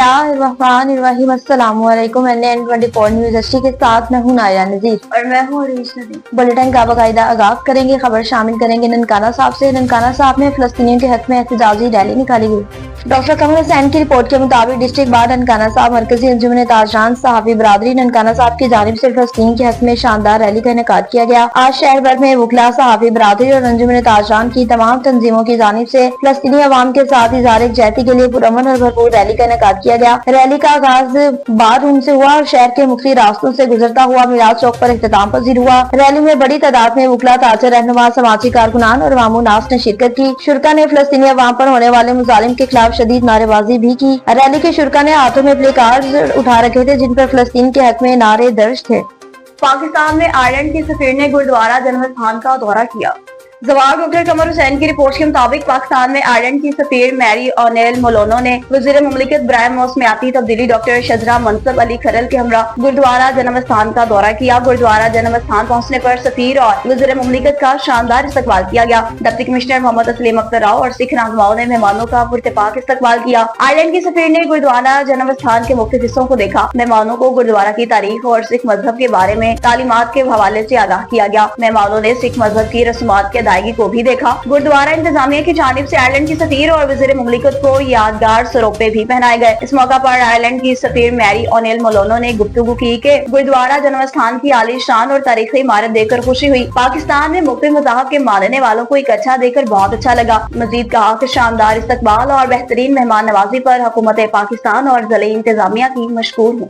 बिस्मिल्लाहिर्रहमानिर्रहीम। अस्सलाम वालेकुम। N24 न्यूज़ एचडी के साथ मैं हूं नाया नजीर और मैं हूँ अरीश नदीम। बुलेटिन का बाकायदा आगाज करेंगे। खबर शामिल करेंगे ननकाना साहब से। ननकाना साहब में फलस्तीनियों के हक में एहतजाजी रैली निकाली गई। डॉक्टर कमर हुसैन की रिपोर्ट के मुताबिक डिस्ट्रिक्ट बार ननकाना साहब मरकजी अंजुमन ताजरान सहाफी बरादरी ननकाना साहब की जानिब से फलस्तीन के हक में शानदार रैली का इनेकाद किया गया। आज शहर भर में वकला सहाफी बरादरी और अंजुमन ताजरान की तमाम तंजीमों की जानिब से फलस्तीनी अवाम के साथ इज़हार यकजहती के लिए पुरअमन और भरपूर रैली का इनेकाद किया गया। रैली का आगाज बार रूम से हुआ और शहर के मुख्तलिफ रास्तों से गुजरता हुआ मिराज चौक पर इख्तिताम पजीर हुआ। रैली में बड़ी तादाद में वकला, ताजर, रहनुमा, समाजी कारकुनान और मामूनास ने शिरकत की। शुरका ने फलस्तीनी अवाम पर होने वाले मुजालिम के खिलाफ शदीद नारेबाजी भी की। रैली के शुरका ने हाथों में प्ले कार्ड उठा रखे थे जिन पर फलस्तीन के हक में नारे दर्ज थे। पाकिस्तान में आयरलैंड की सफीर ने गुरुद्वारा जन्मस्थान का दौरा किया। जवाब डॉक्टर कमर हुसैन की रिपोर्ट के मुताबिक पाकिस्तान में आयरलैंड की सफीर मैरी ओनेल मोलोनो ने वज़ीर मुमलिकत बराए मौसमियाती तब्दीली डॉक्टर शजरा मनसब अली खरल के हमरा गुरुद्वारा जन्मस्थान का दौरा किया। गुरुद्वारा जन्मस्थान पहुंचने पर सफीर और वज़ीर मुमलिकत का शानदार इस्तकबाल किया गया। डिप्टी कमिश्नर मोहम्मद असलीम अख्तर राव और सिख रहनुमाओं ने मेहमानों का पुरतपाक इस्तकबाल किया। आयरलैंड की सफीर ने गुरुद्वारा जन्मस्थान के मुख्तलिफ हिस्सों को देखा। मेहमानों को गुरुद्वारा की तारीख और सिख मजहब के बारे में तालीमात के हवाले से आगाह किया गया। मेहमानों ने सिख मजहब की रस्मात की अदायगी को भी देखा। गुरुद्वारा इंतजामिया की जानिब से आयरलैंड की सफीर और वज़ीर मुमलिकत को यादगार सरोपे भी पहनाए गए। इस मौका पर आयरलैंड की सफीर मैरी ओनेल मोलोनो ने गुफ्तगू की कि गुरुद्वारा जन्मस्थान की आलीशान और तारीखी इमारत देखकर खुशी हुई। पाकिस्तान में मुख्तलिफ मज़ाहब के मानने वालों को इकट्ठा देखकर बहुत अच्छा लगा। मजीद कहा कि शानदार इस्तकबाल और बेहतरीन मेहमान नवाजी पर हुकूमत पाकिस्तान और ज़िले इंतजामिया की मशकूर हूँ।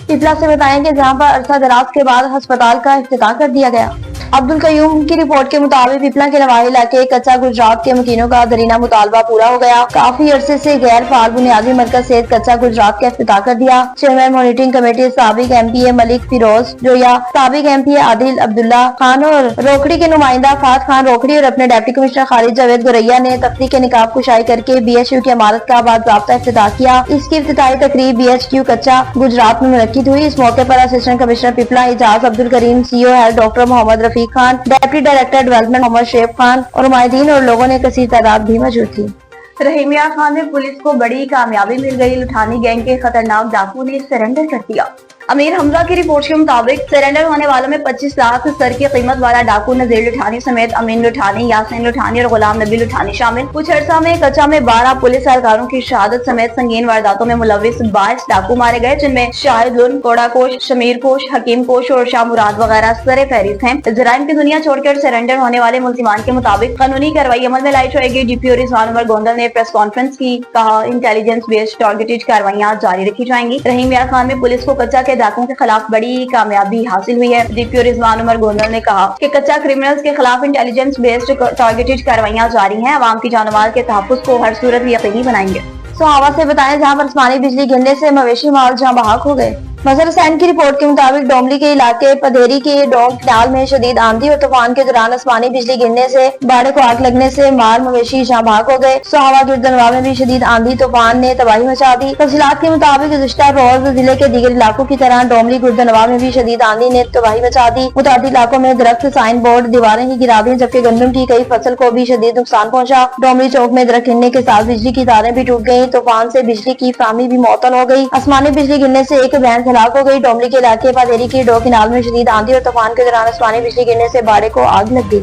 इतला से बताएं कि जहां पर अरसा दराज के बाद अस्पताल का इफ्तिताह कर दिया गया। अब्दुल कयूम की रिपोर्ट के मुताबिक पिपला के लवाही इलाके कच्चा गुजरात के मकीनों का दरीना मुतालबा पूरा हो गया। काफी अरसे से गैर फाल बुनियादी मरकज सेहत कच्चा गुजरात का इफ्तिताह कर दिया। चेयरमैन मॉनिटरिंग कमेटी साबिक MPA मलिक फिरोज जोया, साबिक MPA आदिल अब्दुल्ला खान और रोकड़ी के नुमाइंदा फात खान रोकड़ी और अपने डिप्टी कमिश्नर खालिद जावेद गोरैया ने तख्ती के निकाब कुशाई करके BHQ की इमारत का बाज़ाब्ता इफ्तिताह किया। इसकी इफ्तिताही तकरीब BHQ कच्चा गुजरात में मुनक्किद हुई। इस मौके पर असिस्टेंट कमिश्नर पिपला Ijaz Abdul Karim, CO health doctor Mohammad Rafiq Khan, deputy director development Mohammad शेफ खान और नुमाइंदीन और लोगों ने कसीर तादाद भी मौजूद थी। रहीमिया खान में पुलिस को बड़ी कामयाबी मिल गई। लुठानी गैंग के खतरनाक डाकू ने सरेंडर कर दिया। अमीर हमजा की रिपोर्ट के मुताबिक सरेंडर होने वालों में 25 लाख सर की कीमत वाला डाकू नजीर लुठानी समेत अमीन लुठानी, यासीन लुठानी और गुलाम नबी लुठानी शामिल। कुछ अरसा में कच्चा में 12 पुलिस एहलकारों की शहादत समेत संगीन वारदातों में मुलविस 22 डाकू मारे गए, जिनमें शाहिद लुन, कोड़ा कोश, शमीर कोश, हकीम कोश और शाह मुराद वगैरह सरे फहरिस्त हैं। जराइम की दुनिया छोड़कर सरेंडर होने वाले मुल्जिमान के मुताबिक कानूनी कार्रवाई अमल में लाई जाएगी। DPO रिजवान उमर गोंदल ने प्रेस कॉन्फ्रेंस की कहा, इंटेलिजेंस बेस्ड टारगेटेड कार्रवाइयां जारी रखी जाएंगी। रहीमिया खान में पुलिस को कच्चा के डाकुओं के खिलाफ बड़ी कामयाबी हासिल हुई है। DPO रिजवान उमर गोंदल ने कहा कि कच्चा क्रिमिनल्स के खिलाफ इंटेलिजेंस बेस्ड टारगेटेड कार्रवाइयां जारी हैं। अवाम की जानमाल के तहफ्फुज़ को हर सूरत यकीनी बनाएंगे। सोहावा से बताएं जहां पर आसमानी बिजली गिरने से मवेशी माल जहां बहाक हो गए। मजहर हुसैन की रिपोर्ट के मुताबिक डोमली के इलाके पधेरी के डोंग कैनाल में शदीद आंधी और तूफान के दौरान आसमानी बिजली गिरने से बाड़े को आग लगने से माल मवेशी जहां भाग हो गए। सोहावा गिरदनवा में भी शदीद आंधी तूफान ने तबाही मचा दी। तफसीलात के मुताबिक गुज़िश्ता रोज जिले के दीगर इलाकों की तरह डोमली गिरदनवा में भी शदीद आंधी ने तबाही मचा दी। मुताबिक इलाकों में दरख्त, साइन बोर्ड, दीवारें ही गिरा दी, जबकि गंदम की कई फसल को भी शदीद नुकसान पहुंचा। डोमली चौक में दरख्त गिरने के साथ बिजली की तारें भी टूट गयी। तूफान से बिजली की फाहमी भी मुअत्तल हो गयी। आसमानी बिजली गिरने से एक भैंस हलाक हो गयी। डोमली के इलाके पधेरी की डोंग कैनाल में शदीद आंधी और तूफान के दौरान आसमानी बिजली गिरने से बाड़े को आग लग गई।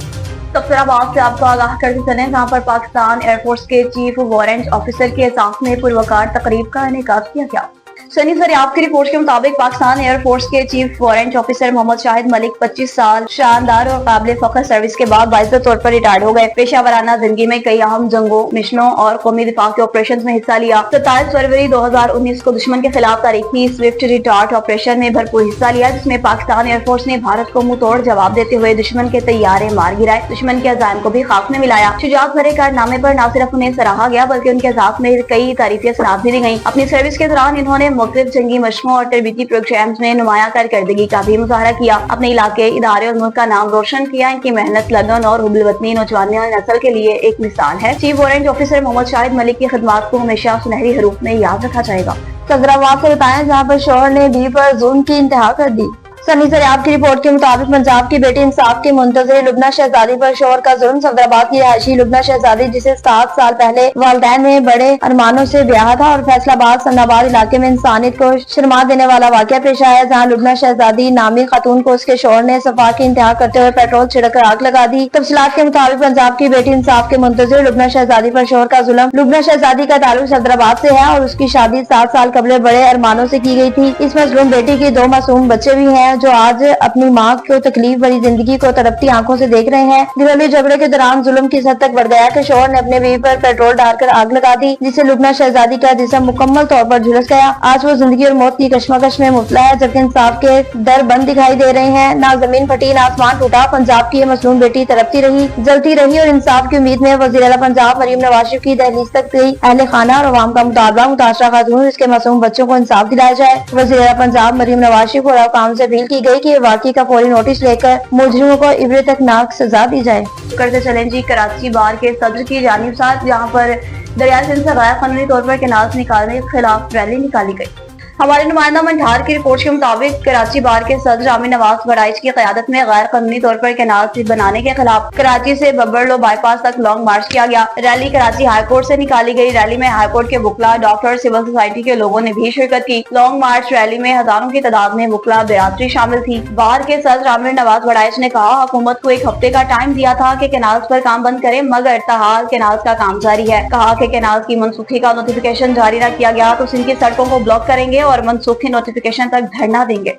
तफसीलात से आपको आगाह करते चलें, जहाँ पर पाकिस्तान एयरफोर्स के चीफ वारंट ऑफिसर के साथ में पुरवकार तकरीब का इनेकाद किया गया। सनी सरियाब की रिपोर्ट के मुताबिक पाकिस्तान एयरफोर्स के chief warrant officer Mohammad Shahid Malik 25 साल शानदार और काबिल फख्र सर्विस के बाद बाइज्जत तौर पर रिटायर्ड हो गए। पेशा वराना जिंदगी में कई अहम जंगों, मिशनों और कौमी दिफा के ऑपरेशन में हिस्सा लिया। 27 फरवरी 2019 को दुश्मन के खिलाफ तारीखी स्विफ्ट रिटार्ट ऑपरेशन में भरपूर हिस्सा लिया, जिसमें पाकिस्तान एयरफोर्स ने भारत को मुंह तोड़ जवाब देते हुए दुश्मन के तैयारे मार गिराए, दुश्मन के अजायम को भी खाक में मिलाया। शुजाअत भरे कारनामे पर न सिर्फ उन्हें सराहा गया बल्कि उनके अजाक में कई तारीफी सनात भी दी गयी। अपनी सर्विस के दौरान इन्होंने मुख्तलिफ जंगी और तरबीती प्रोग्राम्स में नुमाया कारकर्दगी का भी मुजाहरा किया। अपने इलाके, इदारे और मुल्क का नाम रोशन किया। इनकी मेहनत, लगन और हुब्बुल-वतनी नौजवान नस्ल के लिए एक मिसाल है। Chief warrant officer Mohammad Shahid Malik की खिदमत को हमेशा सुनहरी हरूफ में याद रखा जाएगा। सदराबाद से बताया जहाँ पर शोहर ने बीवी पर जुल्म की इंतहा कर दी। सनी सरियाब की रिपोर्ट के मुताबिक पंजाब की बेटी इंसाफ की मुंतजर लुबना शहजादी पर शोहर का जुल्म। सफदराबाद की रहायशी लुबना शहजादी, जिसे 7 साल पहले वालिदैन ने बड़े अरमानों से ब्याह था और फैसलाबाद सन्नाबाद इलाके में इंसानियत को शर्मा देने वाला वाकया पेश आया, जहाँ लुबना शहजादी नामी खातून को उसके शोहर ने सफा की इंतहा करते हुए पेट्रोल छिड़क कर आग लगा दी। तफसीलात के मुताबिक पंजाब की बेटी इंसाफ के मुंतजर लुबना शहजादी पर शोहर का जुल्म। लुबना शहजादी का ताल्लुक सफदराबाद से है और उसकी शादी 7 साल कबल बड़े अरमानों से की गई थी। इस मजलूम बेटी की 2 मासूम बच्चे भी हैं जो आज अपनी मां को तकलीफ भरी जिंदगी को तड़पती आंखों से देख रहे हैं। घरेलू झगड़े के दौरान जुल्म की हद तक बढ़ गया कि शोहर ने अपने बीवी पर पेट्रोल डालकर आग लगा दी, जिससे लुबना शहजादी का जिस्म मुकम्मल तौर पर झुलस गया। आज वो जिंदगी और मौत की कश्मकश में मुब्तला है, जबकि इंसाफ के दर बंद दिखाई दे रहे हैं। ना जमीन फटी ना आसमान टूटा। पंजाब की ये मजलूम बेटी तड़पती रही, जलती रही और इंसाफ की उम्मीद में वज़ीर आला पंजाब मरीम नवाज शरीफ की दहलीज तक गई। अहले खाना और अवाम का मुतालबा मुतासरा खातून इसके मासूम बच्चों को इंसाफ दिलाया जाए। वज़ीर आला पंजाब मरीम नवाज शरीफ और अवाम से अपील की गई कि वाकई का फौरी नोटिस लेकर मुजरिमों को इबरतनाक सजा दी जाए। करते चलें जी कराची बार के सदर की जानिब से जहाँ पर दरिया सिंध से गैर कानूनी तौर पर कैनाल निकालने के खिलाफ रैली निकाली गई। हमारे नुमाइंदा मंठार की रिपोर्ट के मुताबिक कराची बार के सदर आमिर नवाज बड़ाइच की क़यादत में गैर कानूनी तौर पर कैनाल बनाने के खिलाफ कराची से बब्बरलो बाईपास तक लॉन्ग मार्च किया गया। रैली कराची हाई कोर्ट से निकाली गई। रैली में हाई कोर्ट के वकला, डॉक्टर, सिविल सोसाइटी के लोगों ने भी शिरकत की। लॉन्ग मार्च रैली में हजारों की तादाद में वकला बिरादरी शामिल थी। बार के सदर आमिर नवाज बड़ाइच ने कहा, हुकूमत को 1 हफ्ते का टाइम दिया था कि कैनाल पर काम बंद करे, मगर ताहाल कैनाल का काम जारी है। कहा कि कैनाल की मनसूखी का नोटिफिकेशन जारी न किया गया तो सिंध की सड़कों को ब्लॉक करेंगे और मनसूखी नोटिफिकेशन तक धरना देंगे।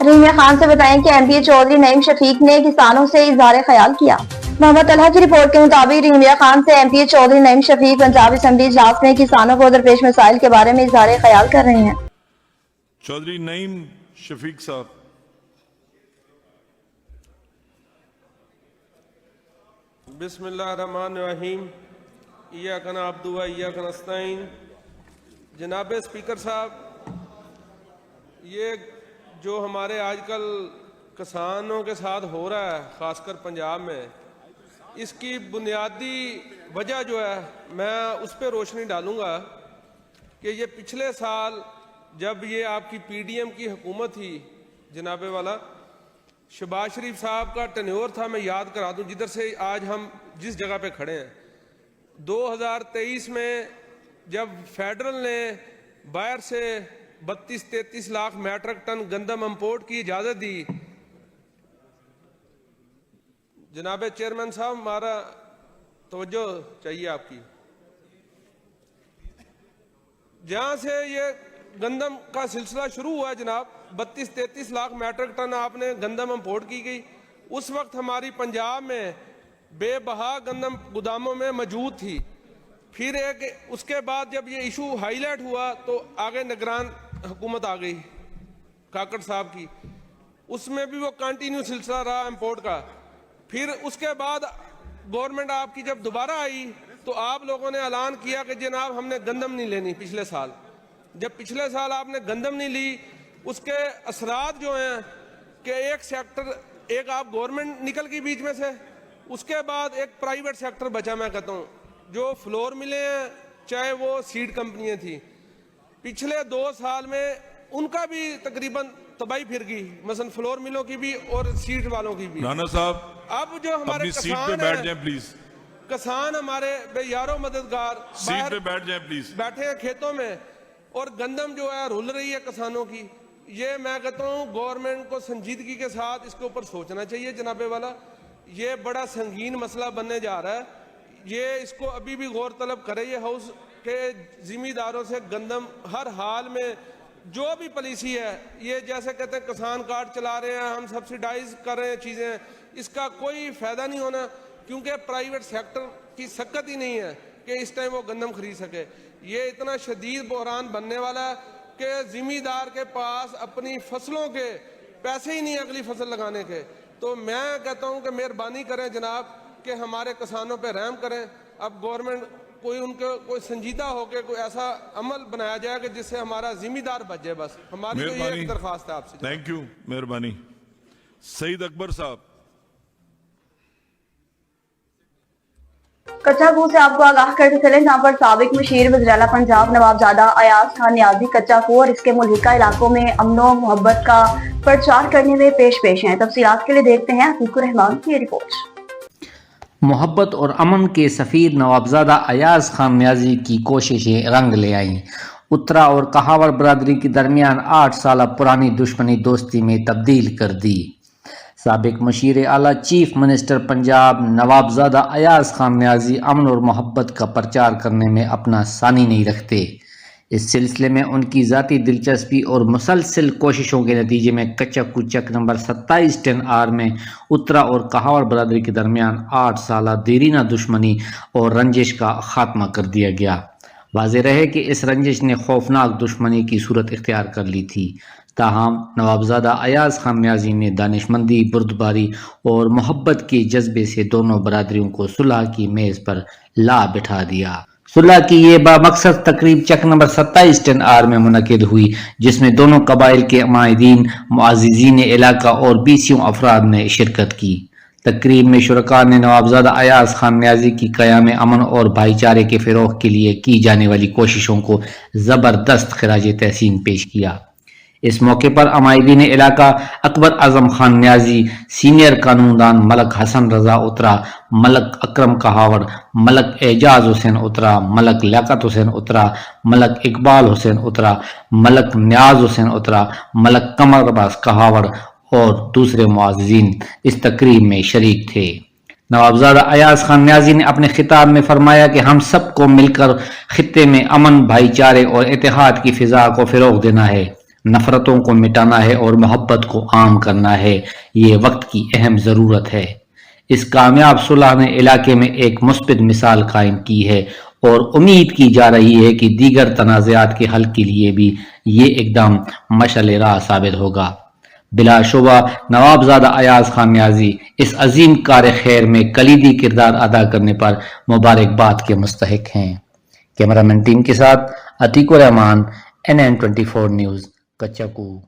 रहीमिया खान से बताएं कि एमपी चौधरी नईम शफीक ने किसानों से इजहार ख्याल किया। मोहम्मद तलहा की रिपोर्ट के मुताबिक रहीमिया खान से एमपी चौधरी नईम शफीक पंजाब असेंबली इजलास में किसानों को दरपेश मसाइल के बारे में इजहार ख्याल कर रहे हैं। चौधरी नईम शफीक साहब। बिस्मिल्लाहिर्रहमानिर्रहीम। इय्याका नअब्दु व इय्याका नस्तईन। जनाब स्पीकर साहब, ये जो हमारे आजकल किसानों के साथ हो रहा है, ख़ासकर पंजाब में, इसकी बुनियादी वजह जो है मैं उस पर रोशनी डालूँगा कि ये पिछले साल जब ये आपकी पीडीएम की हुकूमत थी, जनाबे वाला शहबाज शरीफ साहब का टेन्योर था, मैं याद करा दूं जिधर से आज हम जिस जगह पे खड़े हैं। 2023 में जब फेडरल ने बाहर से 32-33 लाख मैट्रिक टन गंदम इंपोर्ट की इजाज़त दी, जनाब चेयरमैन साहब हमारा तवज्जो चाहिए आपकी। जहाँ से ये गंदम का सिलसिला शुरू हुआ जनाब, 32-33 लाख मैट्रिक टन आपने गंदम इंपोर्ट की गई। उस वक्त हमारी पंजाब में बेबहा गंदम गोदामों में मौजूद थी। फिर एक उसके बाद जब ये इशू हाईलाइट हुआ तो आगे निगरान हुकूमत आ गई काकड़ साहब की, उसमें भी वो कंटिन्यू सिलसिला रहा इंपोर्ट का। फिर उसके बाद गवर्नमेंट आपकी जब दोबारा आई तो आप लोगों ने ऐलान किया कि जनाब हमने गंदम नहीं लेनी। पिछले साल जब पिछले साल आपने गंदम नहीं ली, उसके असरात जो हैं कि एक सेक्टर, एक आप गवर्नमेंट निकल गई बीच में से, उसके बाद एक प्राइवेट सेक्टर बचा। मैं कहता हूँ जो फ्लोर मिले हैं, चाहे वो सीड कंपनियां थी, पिछले 2 साल में उनका भी तकरीबन तबाही फिर गई, मसलन फ्लोर मिलों की भी और सीड वालों की भी। राणा साहब, अब जो हमारे अपनी सीट पे बैठ जाएं प्लीज। किसान हमारे यारों मददगार सीट पे बैठ जाएं प्लीज। बैठे हैं खेतों में और गंदम जो है रुल रही है किसानों की। ये मैं कहता हूँ गवर्नमेंट को संजीदगी के साथ इसके ऊपर सोचना चाहिए जनाबे वाला। ये बड़ा संगीन मसला बनने जा रहा है। ये इसको अभी भी गौर तलब करे ये हाउस के जिम्मेदारों से गंदम हर हाल में जो भी पॉलिसी है, ये जैसे कहते हैं किसान कार्ड चला रहे हैं, हम सब्सिडाइज कर रहे हैं चीज़ें, इसका कोई फ़ायदा नहीं होना, क्योंकि प्राइवेट सेक्टर की सकत ही नहीं है कि इस टाइम वो गंदम खरीद सके। ये इतना शदीद बहरान बनने वाला है कि ज़िम्मेदार के पास अपनी फसलों के पैसे ही नहीं अगली फसल लगाने के। तो मैं कहता हूँ कि मेहरबानी करें जनाब कि हमारे किसानों पे रहम करें। अब गवर्नमेंट कोई उनके कोई संजीदा होकर कोई ऐसा अमल बनाया जाए कि जिससे हमारा जिम्मेदार बच जाए। बस हमारी तो ये दरख्वास्त है आपसे। थैंक यू, मेहरबानी। सईद अकबर साहब। कच्चा कुओं से आपको आगाह करते चले, जहाँ पर साबिक मशीर वज़ीर-ए-आला पंजाब नवाबजादा अयाज खान नियाजी कच्चा कुओं और इसके मुल्हिका इलाकों में अमनो मोहब्बत का प्रचार करने में पेश हैं। तफसीलात के लिए देखते हैं अतीकुर रहमान की रिपोर्ट। मोहब्बत और अमन के सफ़ीर नवाबजादा अयाज खान नियाजी की कोशिशें रंग ले आईं। उत्तरा और कहावर बरादरी के दरमियान 8 साल पुरानी दुश्मनी दोस्ती में तब्दील कर दी। साबिक मशीर आला चीफ मिनिस्टर पंजाब नवाबजादा अयाज खान नियाजी अमन और मोहब्बत का प्रचार करने में अपना सानी नहीं रखते। इस सिलसिले में उनकी ज़ाती दिलचस्पी और मुसलसल कोशिशों के नतीजे में कच्चा कुचक नंबर 27 10R में उत्तरा और कहावर बरादरी के दरमियान 8 साल देरीना दुश्मनी और रंजिश का खात्मा कर दिया गया। वाज़ेह रहे कि इस रंजिश ने खौफनाक दुश्मनी की सूरत इख्तियार कर ली थी। ताहम नवाबजादा अयाज खान नियाजी ने दानिशमंदी, बुर्दबारी और मोहब्बत के जज्बे से दोनों बरादरियों को सुलह की मेज़ पर ला बिठा दिया। सुलह की ये बामकसद तकरीब चक नंबर 27 10R में मुनक़िद हुई, जिसमें दोनों कबाइल के माहिदीन, मुअज़्ज़िज़ीन इलाका और 20 अफराद ने शिरकत की। तकरीब में शुरका ने नवाबजादा अयाज खान नियाजी की क़याम अमन और भाईचारे के फ़रोग़ के लिए की जाने वाली कोशिशों को ज़बरदस्त ख़िराज तहसीन पेश किया। इस मौके पर अमायदीन इलाका अकबर आज़म खान नियाजी, सीनियर कानूनदान मलक हसन रजा उत्तरा, मलक अकरम कहावर, मलक एजाज हुसैन उत्तरा, मलक लियाकत हुसैन उत्तरा, मलक इकबाल हुसैन उत्तरा, मलक न्याज हुसैन उत्तरा, मलक कमर अब्बास कहावर और दूसरे मुअज़्ज़िज़ीन इस तकरीब में शरीक थे। नवाबजादा अयाज खान नियाजी ने अपने खिताब में फरमाया कि हम सब को मिलकर खित्ते में अमन, भाईचारे और इत्तेहाद की फ़िज़ा को फ़रोग़ देना है, नफ़रतों को मिटाना है और मोहब्बत को आम करना है। ये वक्त की अहम ज़रूरत है। इस कामयाब सुलह ने इलाके में एक मुस्बित मिसाल कायम की है और उम्मीद की जा रही है कि दीगर तनाज़ात के हल के लिए भी ये इक़दाम मशअल राह साबित होगा। बिलाशुबा नवाबजादा अयाज खान नियाजी इस अजीम कार खैर में कलीदी किरदार अदा करने पर मुबारकबाद के मुस्तहिक हैं। कैमरामैन टीम के साथ अतीकुर रहमान, NN24 न्यूज़, कच्चा कुओं।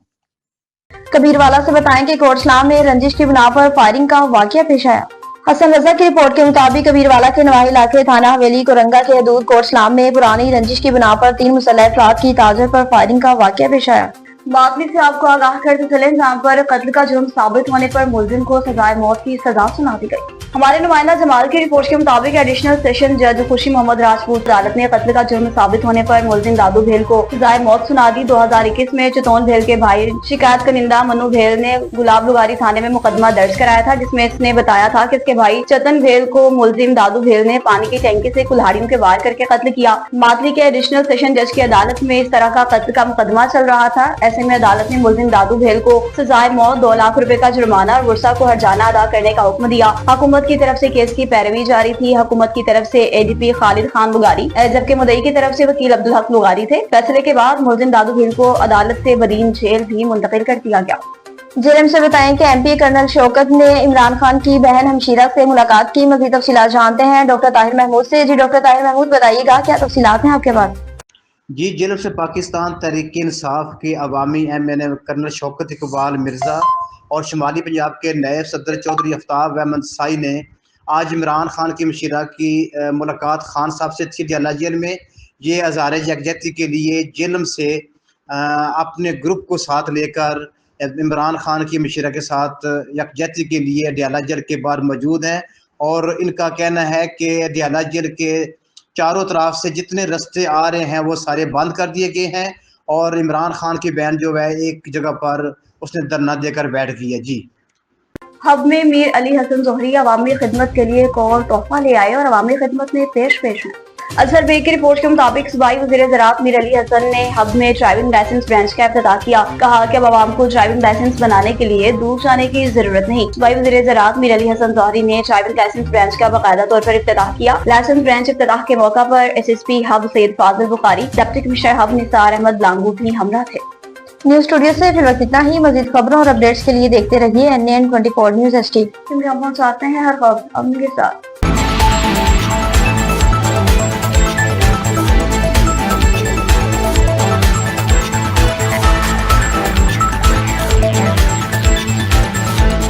कबीरवाला से बताएं कि कोटसलाम में रंजिश की बिना पर फायरिंग का वाकया पेश आया। हसन रजा की रिपोर्ट के मुताबिक कबीरवाला के नवाही इलाके थाना हवेली कोरंगा के हदूद कोटसलाम में पुरानी रंजिश की बिना पर 3 मुसल्लह अफराद की ताजर पर फायरिंग का वाकया पेश आया। मातमी से आपको आगाह करते चले, जहाँ पर कत्ल का जुर्म साबित होने पर मुलजिम को सजाए मौत की सजा सुना दी गई। हमारे नुमाइंदा जमाल की रिपोर्ट के मुताबिक एडिशनल सेशन जज खुशी मोहम्मद राजपूत अदालत ने कत्ल का जुर्म साबित होने पर मुलजिम दादू भेल को सजाए मौत सुना दी। 2021 में चितौन भेल के भाई शिकायत कनिंदा मनु भेल ने गुलाब लुगारी थाने में मुकदमा दर्ज कराया था, जिसमें इसने बताया था कि इसके भाई चतन भेल को मुलजिम दादू भेल ने पानी की टैंकी से कुल्हाड़ियों के वार करके कत्ल किया। मातली के एडिशनल सेशन जज की अदालत में इस तरह का कत्ल का मुकदमा चल रहा था। ऐसे में अदालत ने मुलजिम दादू भेल को सजाए मौत, 2 लाख रुपए का जुर्माना और वर्षा को हर्जाना अदा करने का हुक्म दिया। हुकूमत की तरफ से केस की पैरवी जारी थी। हुकूमत की तरफ से एडीपी खालिद खान बुगारी, जबकि मुद्दई की तरफ से वकील अब्दुल हक बुगारी थे। फैसले के बाद मुलजिम दादू भेल को अदालत से बदीन जेल भी मुंतकिल कर दिया गया। जेएम से बताएं कि MP कर्नल शौकत ने इमरान खान की बहन हमशीरा से मुलाकात की। मज़ीद तफसीलात जानते हैं डॉक्टर ताहिर महमूद से। जी डॉक्टर ताहिर महमूद, बताइएगा क्या तफसीलात हैं आपके पास? जी, जेल से पाकिस्तान तहरीक-ए-इंसाफ के अवामी MNA कर्नल शौकत इकबाल मिर्ज़ा और शुमाली पंजाब के नायब सदर चौधरी आफ्ताब अहमद साई ने आज इमरान खान की मशीरा की मुलाकात खान साहब से थी दियाला जेल में। ये अज़ार यकजहती के लिए जेलम से अपने ग्रुप को साथ लेकर इमरान खान की मशीरा के साथ यकजहती के लिए दियाला जेल के बाहर मौजूद हैं और इनका कहना है कि दियाला जेल के चारों तरफ से जितने रास्ते आ रहे हैं वो सारे बंद कर दिए गए हैं और इमरान खान की बहन जो है एक जगह पर उसने धरना देकर बैठ गई है। जी, हब में मीर अली हसन जोहरी अवामी खिदमत के लिए एक और तोहफा ले आए और अवामी खिदमत में पेश में अजहर बेग की रिपोर्ट के मुताबिक सूबाई वज़ीर ज़राअत मीर अली हसन ने हब में ड्राइविंग लाइसेंस ब्रांच का इफ्तिताह किया। कहा कि अब आवाम को ड्राइविंग लाइसेंस बनाने के लिए दूर जाने की जरूरत नहीं। सूबाई वज़ीर ज़राअत मीर अली हसन जोहरी ने ड्राइविंग लाइसेंस ब्रांच का बाकायदा तौर पर इफ्तिताह किया। लाइसेंस ब्रांच इफ्तिताह के मौका पर SSP Hub Syed Fazil Bukhari, deputy commissioner Hub Nisar Ahmed Langu भी हमरा थे। न्यूज स्टूडियो से फिर वक्त इतना ही। मजीद खबरों और अपडेट्स के लिए देखते रहिए NN24 न्यूज़ HD। हम पहुंचाते हैं हर खबर अपने साथ।